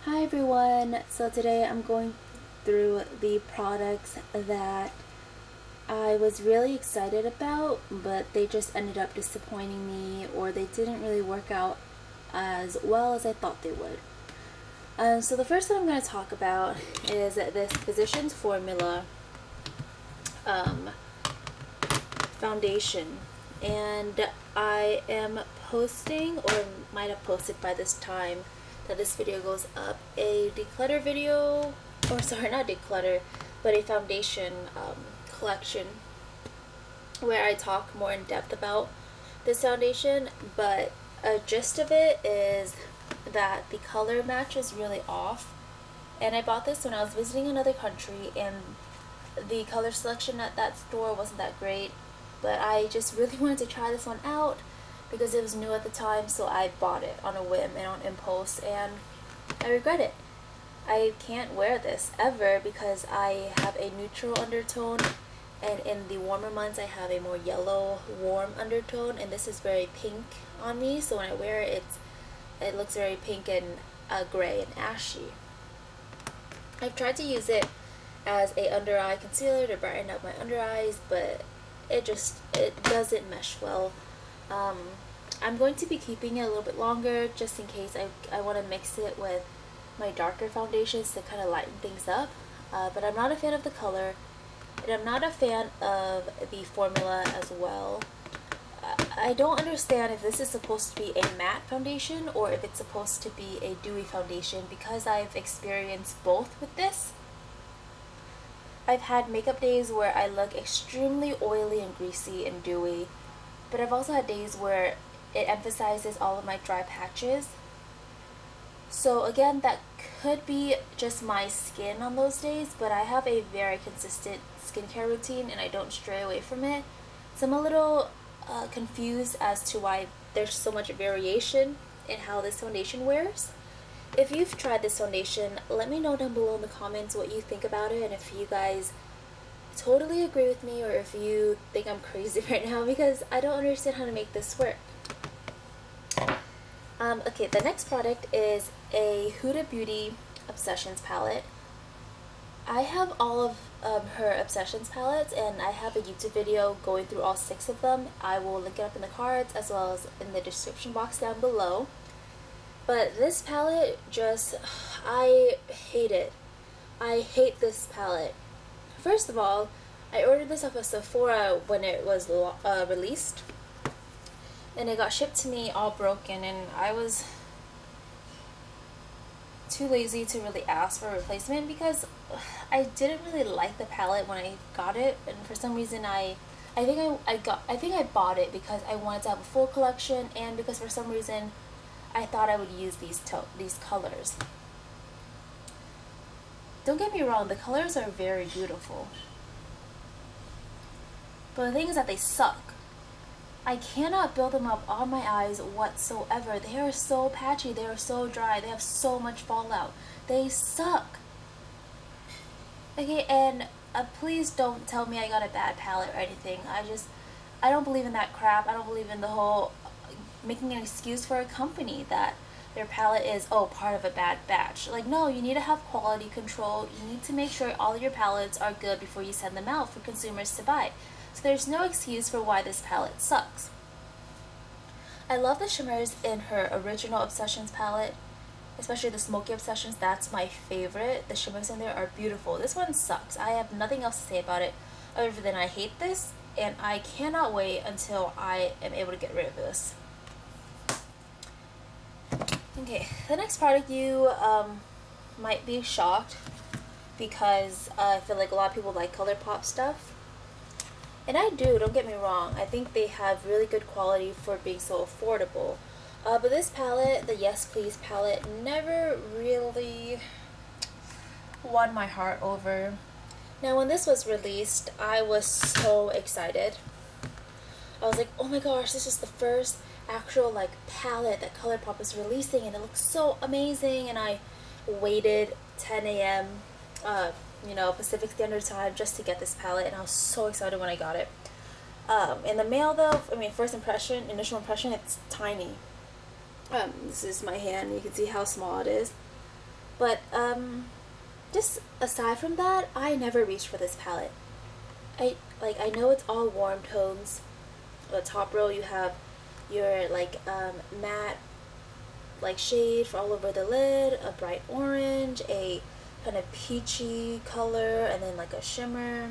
Hi everyone! So today I'm going through the products that I was really excited about, but they just ended up disappointing me, or they didn't really work out as well as I thought they would. So the first one I'm going to talk about is this Physicians Formula foundation, and I am posting, or might have posted by this time that this video goes up, a declutter video, or sorry, not declutter, but a foundation collection where I talk more in depth about this foundation. But a gist of it is that the color match is really off, and I bought this when I was visiting another country, and the color selection at that store wasn't that great, but I just really wanted to try this one out because it was new at the time, so I bought it on a whim and on impulse, and I regret it. I can't wear this ever because I have a neutral undertone, and in the warmer months I have a more yellow warm undertone, and this is very pink on me, so when I wear it, it looks very pink and gray and ashy. I've tried to use it as a under eye concealer to brighten up my under eyes, but it doesn't mesh well. I'm going to be keeping it a little bit longer just in case I want to mix it with my darker foundations to kind of lighten things up, but I'm not a fan of the color, and I'm not a fan of the formula as well. I don't understand if this is supposed to be a matte foundation or if it's supposed to be a dewy foundation, because I've experienced both with this. I've had makeup days where I look extremely oily and greasy and dewy, but I've also had days where it emphasizes all of my dry patches. So again, that could be just my skin on those days, but I have a very consistent skincare routine and I don't stray away from it. So I'm a little confused as to why there's so much variation in how this foundation wears. If you've tried this foundation, let me know down below in the comments what you think about it, and if you guys totally agree with me or if you think I'm crazy right now, because I don't understand how to make this work. Okay, the next product is a Huda Beauty Obsessions palette. I have all of her Obsessions palettes, and I have a YouTube video going through all 6 of them. I will link it up in the cards as well as in the description box down below. But this palette I hate it. I hate this palette. First of all, I ordered this off of Sephora when it was released, and it got shipped to me all broken, and I was too lazy to really ask for a replacement because I didn't really like the palette when I got it, and for some reason I think I bought it because I wanted to have a full collection, and because for some reason I thought I would use these colors. Don't get me wrong, the colors are very beautiful, but the thing is that they suck. I cannot build them up on my eyes whatsoever. They are so patchy, they are so dry, they have so much fallout. They suck. Okay, and please don't tell me I got a bad palette or anything. I don't believe in that crap. I don't believe in the whole making an excuse for a company that their palette is, oh, part of a bad batch. Like, no, you need to have quality control. You need to make sure all of your palettes are good before you send them out for consumers to buy. So there's no excuse for why this palette sucks. I love the shimmers in her original Obsessions palette, especially the Smoky Obsessions. That's my favorite. The shimmers in there are beautiful. This one sucks. I have nothing else to say about it other than I hate this, and I cannot wait until I am able to get rid of this. Okay, the next product, you might be shocked because I feel like a lot of people like Colourpop stuff. And I do, don't get me wrong. I think they have really good quality for being so affordable. But this palette, the Yes Please palette, never really won my heart over. Now, when this was released, I was so excited. I was like, oh my gosh, this is the first actual like palette that Colourpop is releasing, and it looks so amazing. And I waited 10 a.m. Pacific Standard Time just to get this palette, and I was so excited when I got it. In the mail though, initial impression, it's tiny. This is my hand, you can see how small it is. But just aside from that, I never reached for this palette. I know it's all warm tones. On the top row you have your like matte like shade for all over the lid, a bright orange, a kind of peachy color, and then like a shimmer.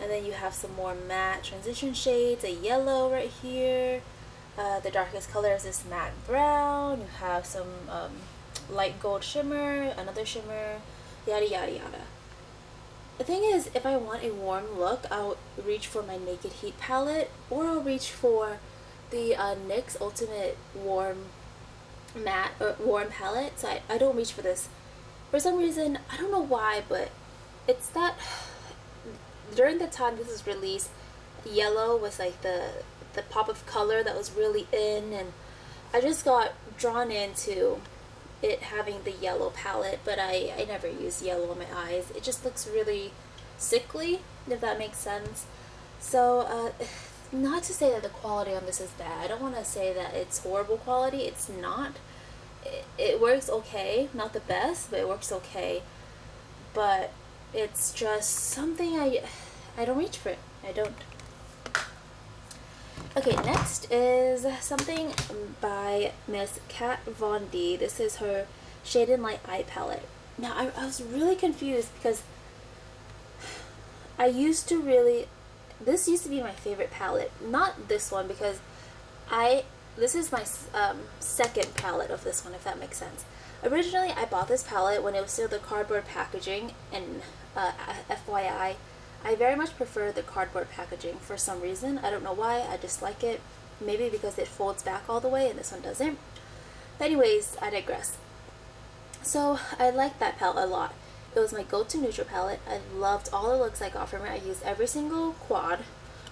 And then you have some more matte transition shades, a yellow right here. The darkest color is this matte brown. You have some light gold shimmer, another shimmer, yada yada yada. The thing is, if I want a warm look, I'll reach for my Naked Heat palette, or I'll reach for the NYX Ultimate Warm Matte or Warm palette. So I don't reach for this. For some reason, I don't know why, but it's that during the time this was released, yellow was like the pop of color that was really in, and I just got drawn into it having the yellow palette, but I never use yellow on my eyes. It just looks really sickly, if that makes sense. So not to say that the quality on this is bad. I don't want to say that it's horrible quality. It's not. It works okay, not the best, but it works okay. But it's just something I don't reach for it. I don't. Okay, next is something by Miss KatvonD. This is her Shade and Light eye palette. Now, I was really confused because this used to be my favorite palette. Not this one, because this is my second palette of this one, if that makes sense. Originally, I bought this palette when it was still the cardboard packaging, and FYI, I very much prefer the cardboard packaging for some reason. I don't know why, I just like it. Maybe because it folds back all the way and this one doesn't. But anyways, I digress. So I liked that palette a lot. It was my go-to neutral palette. I loved all the looks I got from it. I used every single quad.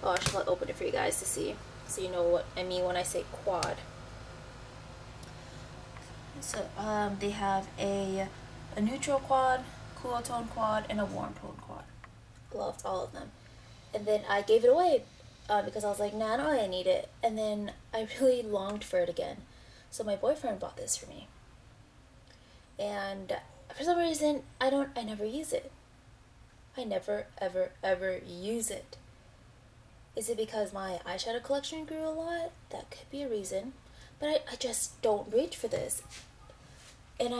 Oh, I should open it for you guys to see, so you know what I mean when I say quad. So they have a neutral quad, cool tone quad, and a warm tone quad. Loved all of them. And then I gave it away because I was like, nah, I don't really need it. And then I really longed for it again. So my boyfriend bought this for me. And for some reason, I never use it. I never, ever, ever use it. Is it because my eyeshadow collection grew a lot? That could be a reason. But I just don't reach for this. And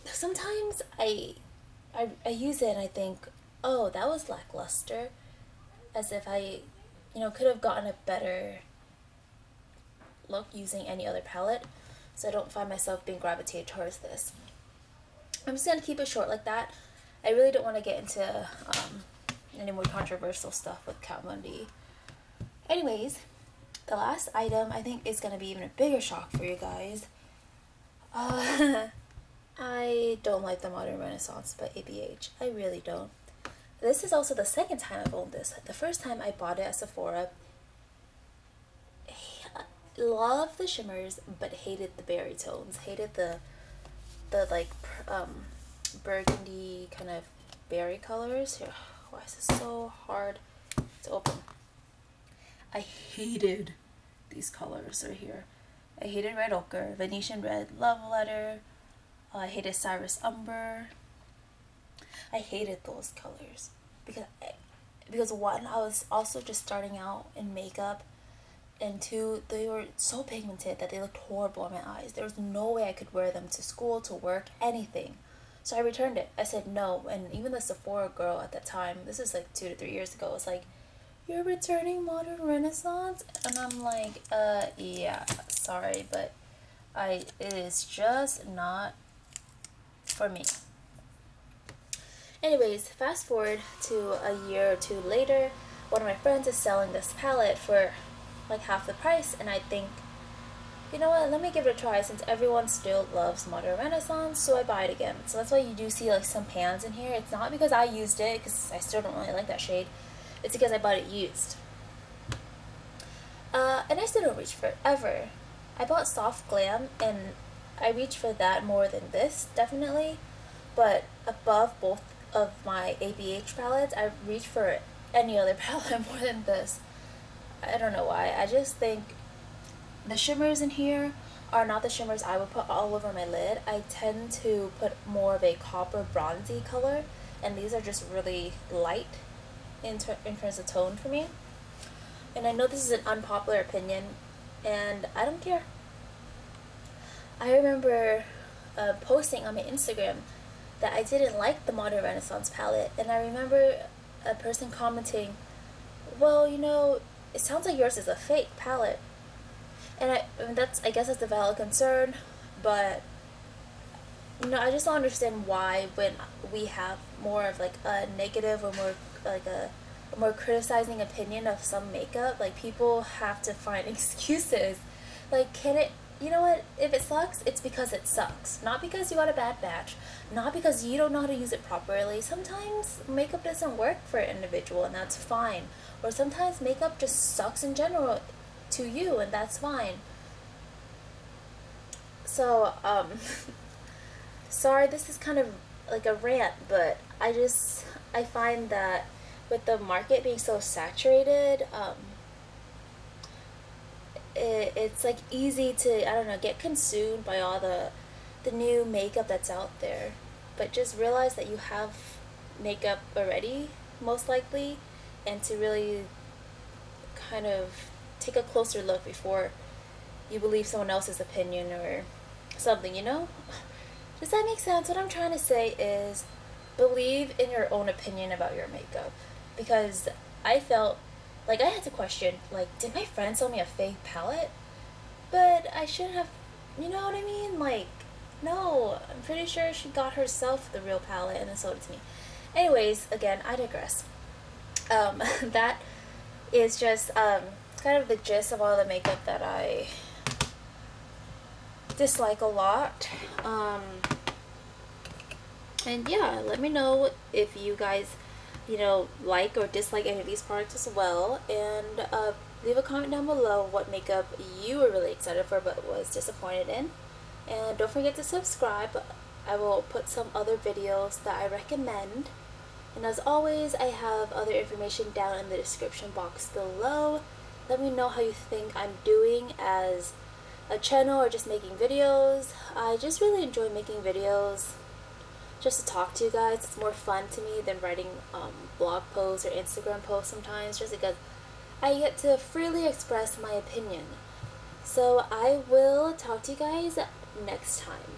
sometimes I use it and I think, oh, that was lackluster, as if I, could have gotten a better look using any other palette, so I don't find myself being gravitated towards this. I'm just going to keep it short like that. I really don't want to get into any more controversial stuff with KatvonD. Anyways, the last item I think is going to be even a bigger shock for you guys. I don't like the Modern Renaissance by ABH. I really don't. This is also the second time I've owned this. The first time I bought it at Sephora. Loved the shimmers, but hated the berry tones. Hated the like burgundy kind of berry colors. Why is this so hard to open? I hated these colors right here. I hated Red Ochre, Venetian Red, Love Letter. I hated Cyrus Umber. I hated those colors because one, I was also just starting out in makeup, and two, they were so pigmented that they looked horrible on my eyes. There was no way I could wear them to school, to work, anything. So I returned it. I said no, and even the Sephora girl at that time, this is like 2 to 3 years ago, was like, "You're returning Modern Renaissance?" And I'm like, yeah, sorry, but it is just not for me. Anyways, fast forward to a year or two later, one of my friends is selling this palette for like half the price, and I think, you know what, let me give it a try since everyone still loves Modern Renaissance, so I buy it again. So that's why you do see like some pans in here. It's not because I used it, because I still don't really like that shade. It's because I bought it used. And I still don't reach for it, ever. I bought Soft Glam, and I reach for that more than this, definitely. But above both of my ABH palettes, I reach for any other palette more than this. I don't know why. I just think the shimmers in here are not the shimmers I would put all over my lid. I tend to put more of a copper bronzy color, and these are just really light in terms of tone for me. And I know this is an unpopular opinion, and I don't care. I remember posting on my Instagram that I didn't like the Modern Renaissance palette, and I remember a person commenting, well, you know, it sounds like yours is a fake palette. And I mean, I guess that's a valid concern, but you know, I just don't understand why when we have more of like a negative or more like a more criticizing opinion of some makeup, like people have to find excuses. Like, can it, you know what, if it sucks, it's because it sucks, not because you got a bad batch, not because you don't know how to use it properly. Sometimes makeup doesn't work for an individual, and that's fine. Or sometimes makeup just sucks in general to you, and that's fine. So sorry, this is kind of like a rant, but I find that with the market being so saturated, it's like easy to, I don't know, get consumed by all the new makeup that's out there. But just realize that you have makeup already, most likely, and to really kind of take a closer look before you believe someone else's opinion or something, you know? Does that make sense? What I'm trying to say is believe in your own opinion about your makeup. Because I felt like I had to question, like, did my friend sell me a fake palette? But I shouldn't have, you know what I mean? Like, no, I'm pretty sure she got herself the real palette and then sold it to me. Anyways, again, I digress. That is just kind of the gist of all the makeup that I dislike a lot. And yeah, let me know if you guys, you know, like or dislike any of these products as well, and leave a comment down below what makeup you were really excited for but was disappointed in. And don't forget to subscribe. I will put some other videos that I recommend, and as always, I have other information down in the description box below. Let me know how you think I'm doing as a channel or just making videos. I just really enjoy making videos just to talk to you guys. It's more fun to me than writing blog posts or Instagram posts sometimes, just because I get to freely express my opinion. So I will talk to you guys next time.